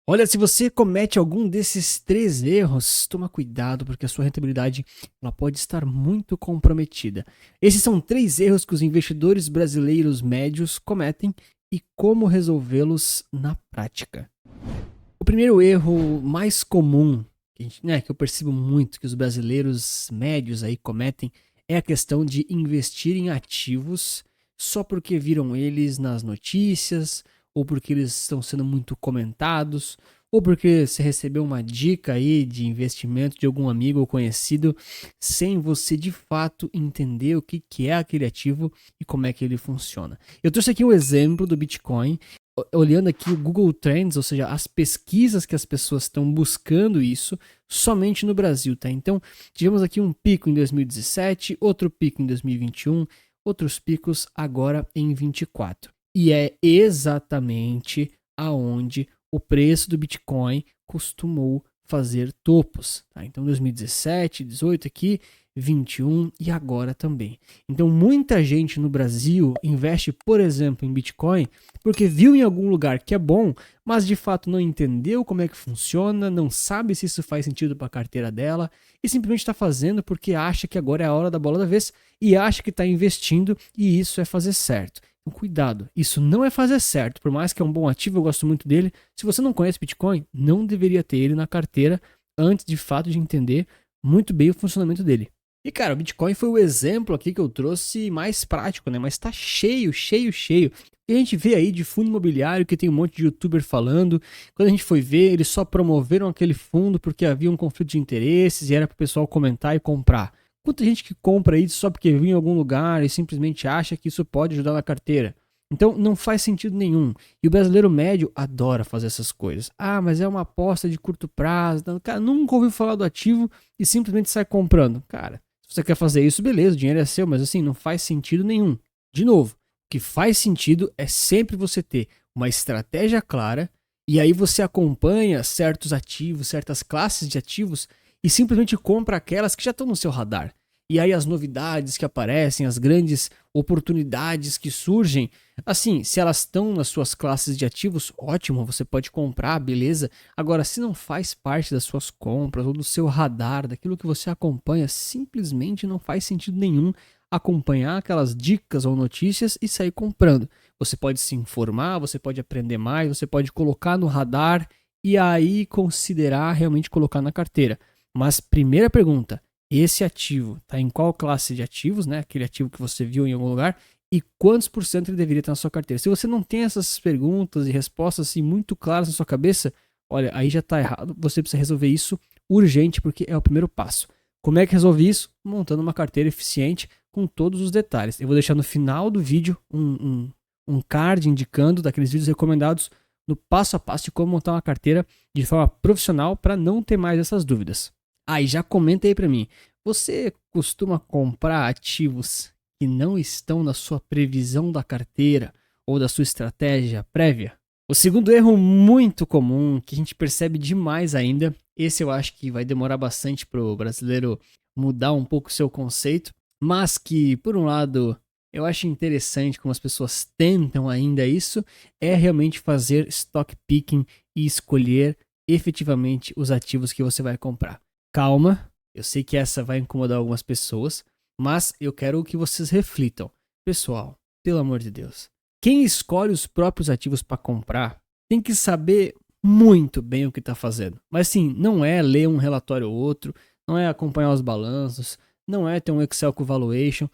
Olha, se você comete algum desses três erros, toma cuidado porque a sua rentabilidade ela pode estar muito comprometida. Esses são três erros que os investidores brasileiros médios cometem e como resolvê-los na prática. O primeiro erro mais comum que eu percebo muito que os brasileiros médios aí cometem é a questão de investir em ativos só porque viram eles nas notícias, ou porque eles estão sendo muito comentados, ou porque você recebeu uma dica aí de investimento de algum amigo ou conhecido, sem você de fato entender o que é aquele ativo e como é que ele funciona. Eu trouxe aqui um exemplo do Bitcoin olhando aqui o Google Trends, ou seja, as pesquisas que as pessoas estão buscando isso somente no Brasil, tá? Então, tivemos aqui um pico em 2017, outro pico em 2021, outros picos agora em 24. E é exatamente aonde o preço do Bitcoin costumou fazer topos, tá? Então, 2017, 18 aqui, 21 e agora também. Então, muita gente no Brasil investe, por exemplo, em Bitcoin porque viu em algum lugar que é bom, mas de fato não entendeu como é que funciona, não sabe se isso faz sentido para a carteira dela e simplesmente está fazendo porque acha que agora é a hora da bola da vez e acha que está investindo e isso é fazer certo. Então, cuidado, isso não é fazer certo, por mais que é um bom ativo, eu gosto muito dele. Se você não conhece Bitcoin, não deveria ter ele na carteira antes de fato de entender muito bem o funcionamento dele. E cara, o Bitcoin foi o exemplo aqui que eu trouxe mais prático, né? Mas tá cheio, cheio, cheio. E a gente vê aí de fundo imobiliário que tem um monte de youtuber falando. Quando a gente foi ver, eles só promoveram aquele fundo porque havia um conflito de interesses e era para o pessoal comentar e comprar. Quanta gente que compra isso só porque viu em algum lugar e simplesmente acha que isso pode ajudar na carteira. Então não faz sentido nenhum. E o brasileiro médio adora fazer essas coisas. Ah, mas é uma aposta de curto prazo. Cara, nunca ouviu falar do ativo e simplesmente sai comprando. Cara, se você quer fazer isso, beleza, o dinheiro é seu, mas assim, não faz sentido nenhum. De novo, o que faz sentido é sempre você ter uma estratégia clara e aí você acompanha certos ativos, certas classes de ativos e simplesmente compra aquelas que já estão no seu radar. E aí as novidades que aparecem, as grandes oportunidades que surgem, assim, se elas estão nas suas classes de ativos, ótimo, você pode comprar, beleza. Agora, se não faz parte das suas compras ou do seu radar, daquilo que você acompanha, simplesmente não faz sentido nenhum acompanhar aquelas dicas ou notícias e sair comprando. Você pode se informar, você pode aprender mais, você pode colocar no radar e aí considerar realmente colocar na carteira. Mas primeira pergunta, esse ativo está em qual classe de ativos, né? Aquele ativo que você viu em algum lugar e quantos por cento ele deveria estar na sua carteira. Se você não tem essas perguntas e respostas assim muito claras na sua cabeça, olha, aí já está errado. Você precisa resolver isso urgente porque é o primeiro passo. Como é que resolve isso? Montando uma carteira eficiente com todos os detalhes. Eu vou deixar no final do vídeo um card indicando daqueles vídeos recomendados no passo a passo de como montar uma carteira de forma profissional para não ter mais essas dúvidas. Aí já comenta aí para mim, você costuma comprar ativos que não estão na sua previsão da carteira ou da sua estratégia prévia? O segundo erro muito comum, que a gente percebe demais ainda, esse eu acho que vai demorar bastante para o brasileiro mudar um pouco o seu conceito, mas que, por um lado, eu acho interessante como as pessoas tentam ainda isso, é realmente fazer stock picking e escolher efetivamente os ativos que você vai comprar. Calma, eu sei que essa vai incomodar algumas pessoas, mas eu quero que vocês reflitam. Pessoal, pelo amor de Deus, quem escolhe os próprios ativos para comprar tem que saber muito bem o que está fazendo. Mas sim, não é ler um relatório ou outro, não é acompanhar os balanços, não é ter um Excel com valuation,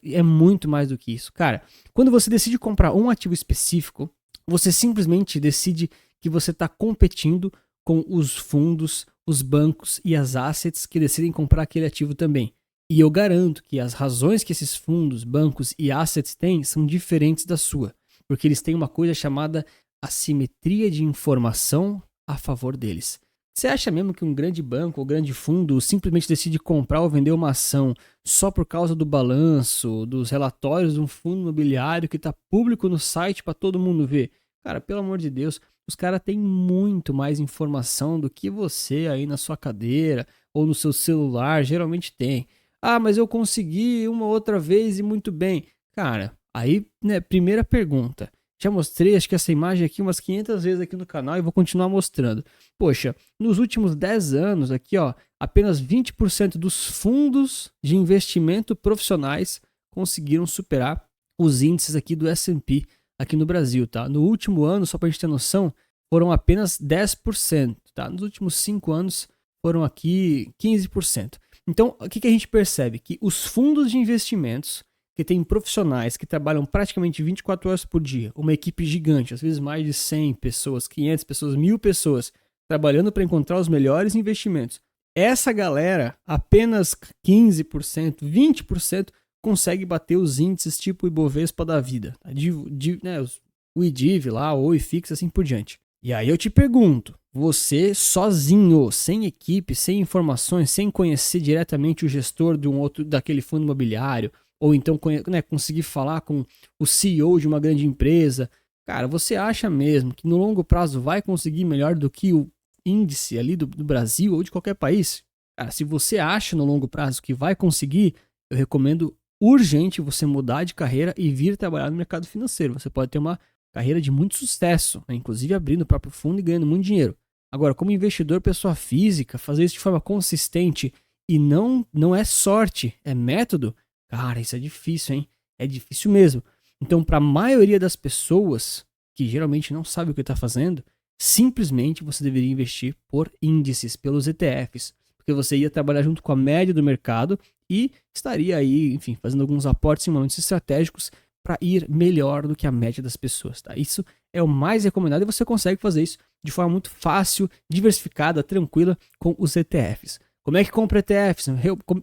é muito mais do que isso. Cara, quando você decide comprar um ativo específico, você simplesmente decide que você está competindo com os fundos, os bancos e as assets que decidem comprar aquele ativo também. E eu garanto que as razões que esses fundos, bancos e assets têm são diferentes da sua, porque eles têm uma coisa chamada assimetria de informação a favor deles. Você acha mesmo que um grande banco ou grande fundo simplesmente decide comprar ou vender uma ação só por causa do balanço, dos relatórios de um fundo imobiliário que está público no site para todo mundo ver? Cara, pelo amor de Deus, os caras têm muito mais informação do que você aí na sua cadeira ou no seu celular geralmente tem. Ah, mas eu consegui uma outra vez e muito bem. Cara, aí, né, primeira pergunta. Já mostrei, acho que essa imagem aqui umas 500 vezes aqui no canal e vou continuar mostrando. Poxa, nos últimos 10 anos aqui, ó, apenas 20% dos fundos de investimento profissionais conseguiram superar os índices aqui do S&P aqui no Brasil, tá? No último ano, só pra gente ter noção, foram apenas 10%, tá? Nos últimos 5 anos foram aqui 15%. Então, o que a gente percebe? Que os fundos de investimentos que tem profissionais que trabalham praticamente 24 horas por dia, uma equipe gigante, às vezes mais de 100 pessoas, 500 pessoas, 1000 pessoas, trabalhando para encontrar os melhores investimentos. Essa galera, apenas 15%, 20% consegue bater os índices tipo Ibovespa da vida, tá? Né, o IDIV lá, o IFIX, assim por diante. E aí eu te pergunto, você sozinho, sem equipe, sem informações, sem conhecer diretamente o gestor de daquele fundo imobiliário, ou então, né, conseguir falar com o CEO de uma grande empresa, cara, você acha mesmo que no longo prazo vai conseguir melhor do que o índice ali do Brasil ou de qualquer país? Cara, se você acha no longo prazo que vai conseguir, eu recomendo urgente você mudar de carreira e vir trabalhar no mercado financeiro. Você pode ter uma carreira de muito sucesso, né, inclusive abrindo o próprio fundo e ganhando muito dinheiro. Agora, como investidor, pessoa física, fazer isso de forma consistente e não é sorte, é método. Cara, isso é difícil, hein? É difícil mesmo. Então, para a maioria das pessoas que geralmente não sabe o que está fazendo, simplesmente você deveria investir por índices, pelos ETFs, porque você ia trabalhar junto com a média do mercado e estaria aí, enfim, fazendo alguns aportes em momentos estratégicos para ir melhor do que a média das pessoas, tá? Isso é o mais recomendado e você consegue fazer isso de forma muito fácil, diversificada, tranquila com os ETFs. Como é que compra ETFs?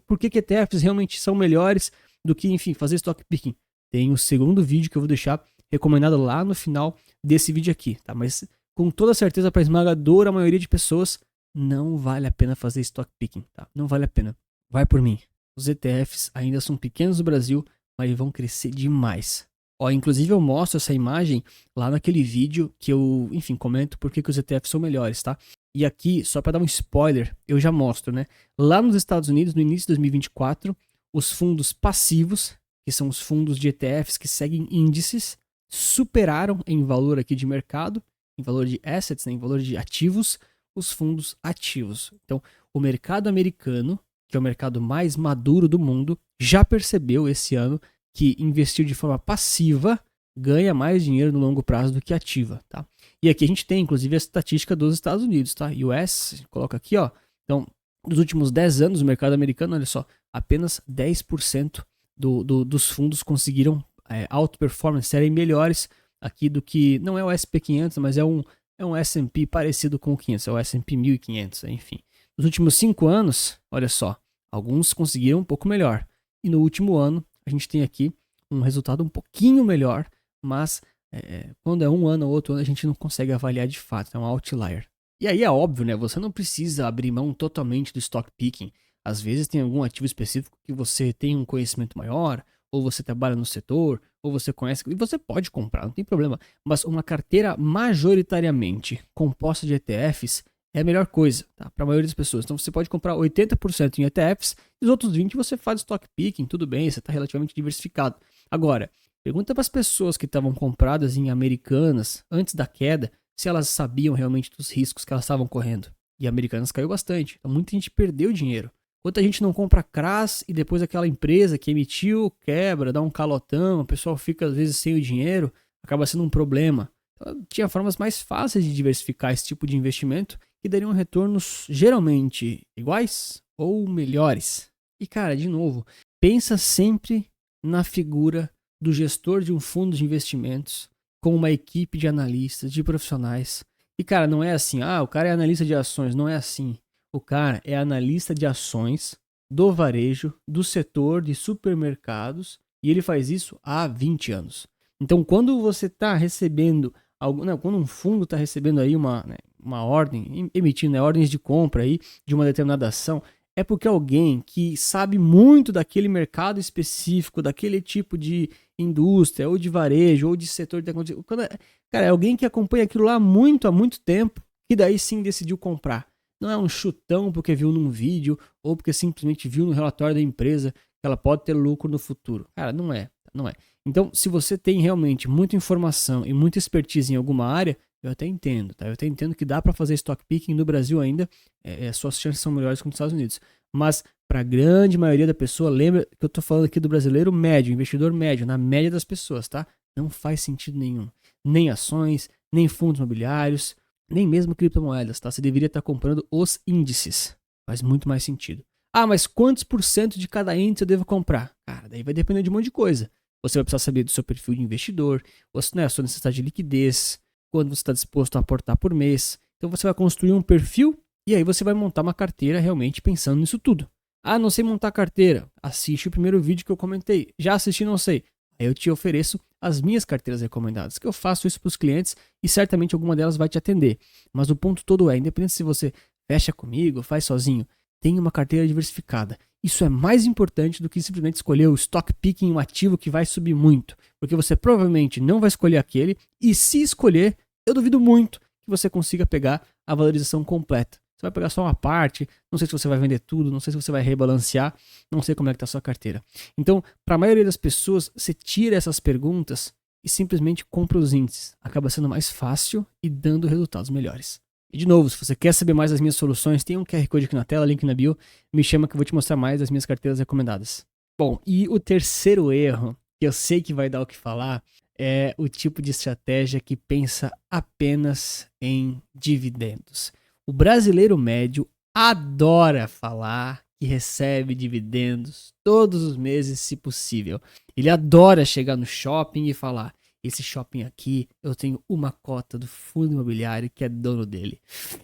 Por que ETFs realmente são melhores do que, enfim, fazer stock picking? Tem o segundo vídeo que eu vou deixar recomendado lá no final desse vídeo aqui, tá? Mas com toda certeza, para a esmagadora maioria de pessoas, não vale a pena fazer stock picking, tá? Não vale a pena. Vai por mim. Os ETFs ainda são pequenos no Brasil, mas vão crescer demais. Ó, inclusive eu mostro essa imagem lá naquele vídeo que eu, enfim, comento por que os ETFs são melhores, tá? E aqui, só para dar um spoiler, eu já mostro, né? Lá nos Estados Unidos, no início de 2024, os fundos passivos, que são os fundos de ETFs que seguem índices, superaram em valor aqui de mercado, em valor de assets, né, em valor de ativos, os fundos ativos. Então, o mercado americano, que é o mercado mais maduro do mundo, já percebeu esse ano que investir de forma passiva ganha mais dinheiro no longo prazo do que ativa, tá? E aqui a gente tem, inclusive, a estatística dos Estados Unidos, tá? US, coloca aqui, ó. Então, nos últimos 10 anos, o mercado americano, olha só, apenas 10% dos fundos conseguiram outperformance, serem melhores aqui do que, não é o SP500, mas é um S&P parecido com o 500, é o S&P 1500, enfim. Nos últimos 5 anos, olha só, alguns conseguiram um pouco melhor. E no último ano, a gente tem aqui um resultado um pouquinho melhor, mas quando é um ano ou outro ano, a gente não consegue avaliar de fato, é um outlier. E aí é óbvio, né? Você não precisa abrir mão totalmente do stock picking. Às vezes tem algum ativo específico que você tem um conhecimento maior, ou você trabalha no setor, ou você conhece, e você pode comprar, não tem problema. Mas uma carteira majoritariamente composta de ETFs é a melhor coisa, tá? Para a maioria das pessoas. Então você pode comprar 80% em ETFs e os outros 20% você faz stock picking, tudo bem, você está relativamente diversificado. Agora, pergunta para as pessoas que estavam compradas em Americanas antes da queda se elas sabiam realmente dos riscos que elas estavam correndo. E Americanas caiu bastante, então muita gente perdeu dinheiro. Quanta gente não compra CRAS e depois aquela empresa que emitiu quebra, dá um calotão, o pessoal fica às vezes sem o dinheiro, acaba sendo um problema. Então, tinha formas mais fáceis de diversificar esse tipo de investimento que dariam retornos geralmente iguais ou melhores. E cara, de novo, pensa sempre na figura do gestor de um fundo de investimentos com uma equipe de analistas, de profissionais. E cara, não é assim, o cara é analista de ações, não é assim. O cara é analista de ações do varejo, do setor de supermercados, e ele faz isso há 20 anos. Então, quando você está recebendo quando um fundo está recebendo aí uma ordem, emitindo ordens de compra aí de uma determinada ação, é porque alguém que sabe muito daquele mercado específico, daquele tipo de indústria, ou de varejo, ou de setor de tecnologia. Cara, é alguém que acompanha aquilo lá há muito tempo, que daí sim decidiu comprar. Não é um chutão porque viu num vídeo, ou porque simplesmente viu no relatório da empresa que ela pode ter lucro no futuro. Cara, não é. Então, se você tem realmente muita informação e muita expertise em alguma área, eu até entendo, tá? Eu até entendo que dá para fazer stock picking no Brasil ainda, suas chances são melhores que nos Estados Unidos. Mas para a grande maioria da pessoa, lembra que eu tô falando aqui do brasileiro médio, investidor médio, na média das pessoas, tá? Não faz sentido nenhum. Nem ações, nem fundos imobiliários, nem mesmo criptomoedas, tá? Você deveria estar comprando os índices. Faz muito mais sentido. Ah, mas quantos por cento de cada índice eu devo comprar? Cara, daí vai depender de um monte de coisa. Você vai precisar saber do seu perfil de investidor, a sua necessidade de liquidez, quando você está disposto a aportar por mês. Então você vai construir um perfil e aí você vai montar uma carteira realmente pensando nisso tudo. Ah, não sei montar carteira. Assiste o primeiro vídeo que eu comentei. Já assisti, não sei. Aí eu te ofereço as minhas carteiras recomendadas, que eu faço isso para os clientes e certamente alguma delas vai te atender. Mas o ponto todo é, independente se você fecha comigo, faz sozinho, tenha uma carteira diversificada. Isso é mais importante do que simplesmente escolher o stock picking, um ativo que vai subir muito. Porque você provavelmente não vai escolher aquele e se escolher, eu duvido muito que você consiga pegar a valorização completa. Você vai pegar só uma parte, não sei se você vai vender tudo, não sei se você vai rebalancear, não sei como é que está a sua carteira. Então, para a maioria das pessoas, você tira essas perguntas e simplesmente compra os índices. Acaba sendo mais fácil e dando resultados melhores. E de novo, se você quer saber mais das minhas soluções, tem um QR Code aqui na tela, link na bio, me chama que eu vou te mostrar mais das minhas carteiras recomendadas. Bom, e o terceiro erro, que eu sei que vai dar o que falar, é o tipo de estratégia que pensa apenas em dividendos. O brasileiro médio adora falar que recebe dividendos todos os meses, se possível. Ele adora chegar no shopping e falar: esse shopping aqui, eu tenho uma cota do fundo imobiliário que é dono dele.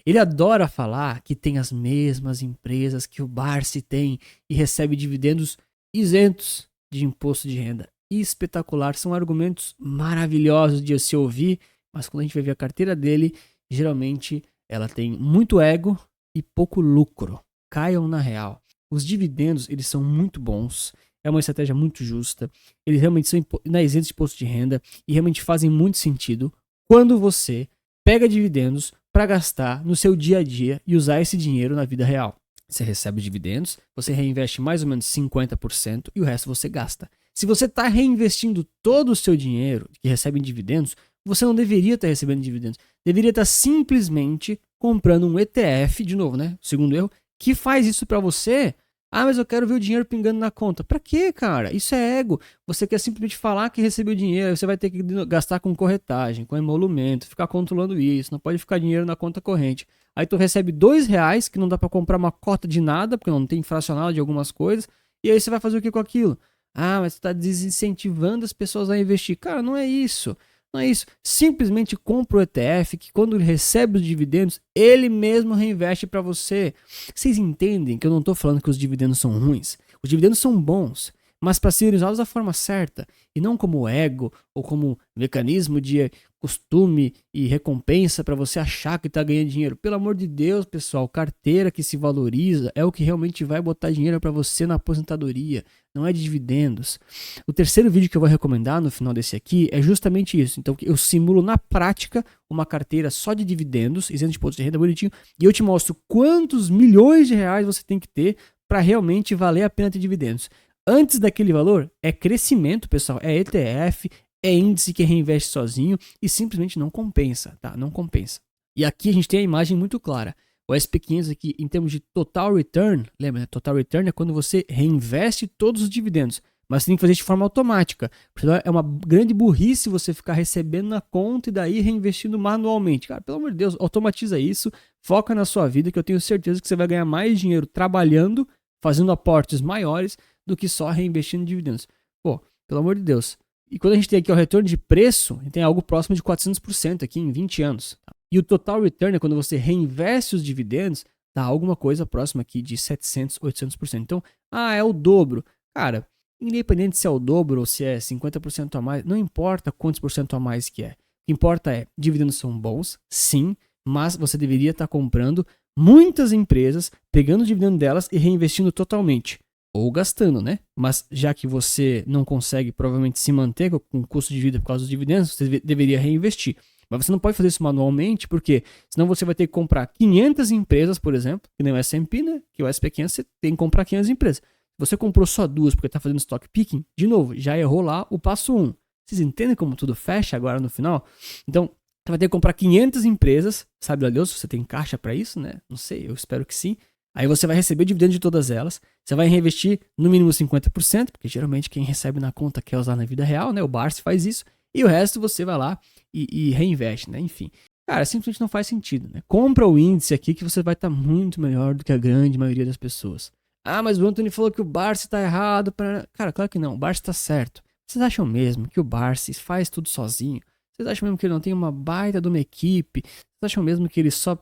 Ele adora falar que tem as mesmas empresas que o Barsi tem e recebe dividendos isentos de imposto de renda. Espetacular, são argumentos maravilhosos de se ouvir, mas quando a gente vai ver a carteira dele, geralmente ela tem muito ego e pouco lucro. Caiam na real. Os dividendos, eles são muito bons. É uma estratégia muito justa. Eles realmente são isentos de imposto de renda e realmente fazem muito sentido quando você pega dividendos para gastar no seu dia a dia e usar esse dinheiro na vida real. Você recebe dividendos, você reinveste mais ou menos 50% e o resto você gasta. Se você está reinvestindo todo o seu dinheiro que recebe em dividendos, você não deveria estar recebendo dividendos. Deveria estar simplesmente comprando um ETF, de novo, né? Segundo erro, que faz isso para você. Ah, mas eu quero ver o dinheiro pingando na conta. Pra quê, cara? Isso é ego. Você quer simplesmente falar que recebeu dinheiro, você vai ter que gastar com corretagem, com emolumento, ficar controlando isso, não pode ficar dinheiro na conta corrente. Aí tu recebe R$2 que não dá pra comprar uma cota de nada, porque não tem fracionado de algumas coisas, e aí você vai fazer o que com aquilo? Ah, mas você tá desincentivando as pessoas a investir. Cara, não é isso. Não é isso. Simplesmente compra o ETF que quando ele recebe os dividendos, ele mesmo reinveste para você. Vocês entendem que eu não estou falando que os dividendos são ruins. Os dividendos são bons, mas para serem usados da forma certa e não como ego ou como mecanismo de costume e recompensa para você achar que está ganhando dinheiro. Pelo amor de Deus, pessoal, carteira que se valoriza é o que realmente vai botar dinheiro para você na aposentadoria, não é de dividendos. O terceiro vídeo que eu vou recomendar no final desse aqui é justamente isso. Então eu simulo na prática uma carteira só de dividendos, isento de imposto de renda, bonitinho, e eu te mostro quantos milhões de reais você tem que ter para realmente valer a pena ter dividendos. Antes daquele valor, é crescimento, pessoal, é ETF, é índice que reinveste sozinho e simplesmente não compensa, tá? Não compensa. E aqui a gente tem a imagem muito clara. O SP500 aqui, em termos de total return, lembra, né? Total return é quando você reinveste todos os dividendos, mas você tem que fazer isso de forma automática. Porque é uma grande burrice você ficar recebendo na conta e daí reinvestindo manualmente. Cara, pelo amor de Deus, automatiza isso, foca na sua vida que eu tenho certeza que você vai ganhar mais dinheiro trabalhando, fazendo aportes maiores do que só reinvestindo em dividendos. Pô, pelo amor de Deus. E quando a gente tem aqui o retorno de preço, a gente tem algo próximo de 400% aqui em 20 anos. Tá? E o total return é quando você reinveste os dividendos, dá alguma coisa próxima aqui de 700%, 800%. Então, é o dobro. Cara, independente se é o dobro ou se é 50% a mais, não importa quantos por cento a mais que é. O que importa é, dividendos são bons, sim, mas você deveria estar comprando muitas empresas, pegando o dividendo delas e reinvestindo totalmente. Ou gastando, né? Mas já que você não consegue provavelmente se manter com o custo de vida por causa dos dividendos, você deveria reinvestir. Mas você não pode fazer isso manualmente, porque senão você vai ter que comprar 500 empresas, por exemplo, que nem o S&P, né? Que o SP500 você tem que comprar 500 empresas. Você comprou só 2 porque tá fazendo stock picking, de novo, já errou lá o passo 1. Vocês entendem como tudo fecha agora no final? Então, você vai ter que comprar 500 empresas, sabe lá Deus, se você tem caixa para isso, né? Não sei, eu espero que sim. Aí você vai receber dividendo de todas elas, você vai reinvestir no mínimo 50%, porque geralmente quem recebe na conta quer usar na vida real, né? O Barsi faz isso, e o resto você vai lá e reinveste, né? Enfim. Cara, simplesmente não faz sentido, né? Compra o índice aqui que você vai estar muito melhor do que a grande maioria das pessoas. Ah, mas o Anthony falou que o Barsi está errado. Cara, claro que não, o Barsi está certo. Vocês acham mesmo que o Barsi faz tudo sozinho? Vocês acham mesmo que ele não tem uma baita de uma equipe? Vocês acham mesmo que ele só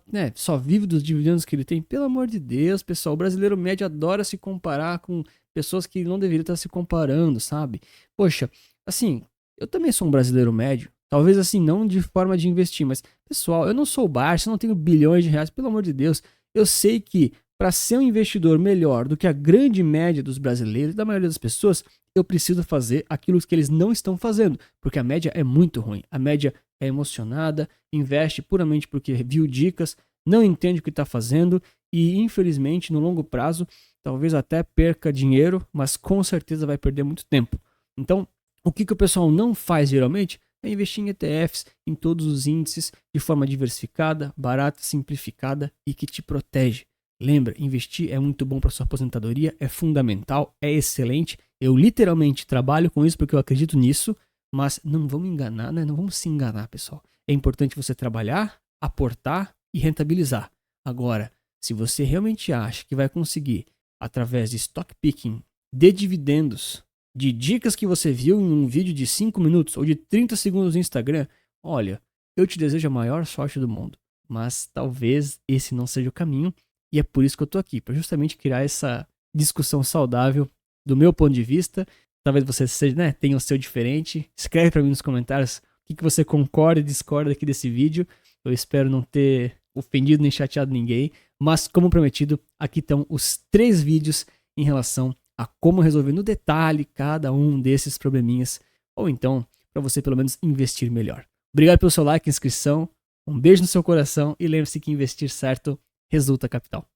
vive dos dividendos que ele tem? Pelo amor de Deus, pessoal, o brasileiro médio adora se comparar com pessoas que não deveriam estar se comparando, sabe? Poxa, assim, eu também sou um brasileiro médio. Talvez assim, não de forma de investir, mas, pessoal, eu não sou o Barsi, eu não tenho bilhões de reais, pelo amor de Deus. Eu sei que para ser um investidor melhor do que a grande média dos brasileiros, da maioria das pessoas, eu preciso fazer aquilo que eles não estão fazendo, porque a média é muito ruim. A média é emocionada, investe puramente porque viu dicas, não entende o que está fazendo e, infelizmente, no longo prazo, talvez até perca dinheiro, mas com certeza vai perder muito tempo. Então, o que o pessoal não faz geralmente é investir em ETFs, em todos os índices, de forma diversificada, barata, simplificada e que te protege. Lembra, investir é muito bom para sua aposentadoria, é fundamental, é excelente. Eu literalmente trabalho com isso porque eu acredito nisso, mas não vamos enganar, né? Não vamos se enganar, pessoal. É importante você trabalhar, aportar e rentabilizar. Agora, se você realmente acha que vai conseguir, através de stock picking, de dividendos, de dicas que você viu em um vídeo de 5 minutos ou de 30 segundos no Instagram, olha, eu te desejo a maior sorte do mundo, mas talvez esse não seja o caminho. E é por isso que eu tô aqui, para justamente criar essa discussão saudável do meu ponto de vista. Talvez você seja, né, tenha o seu diferente. Escreve para mim nos comentários o que você concorda e discorda aqui desse vídeo. Eu espero não ter ofendido nem chateado ninguém. Mas, como prometido, aqui estão os 3 vídeos em relação a como resolver no detalhe cada um desses probleminhas. Ou então, para você pelo menos investir melhor. Obrigado pelo seu like e inscrição. Um beijo no seu coração e lembre-se que investir certo resulta capital.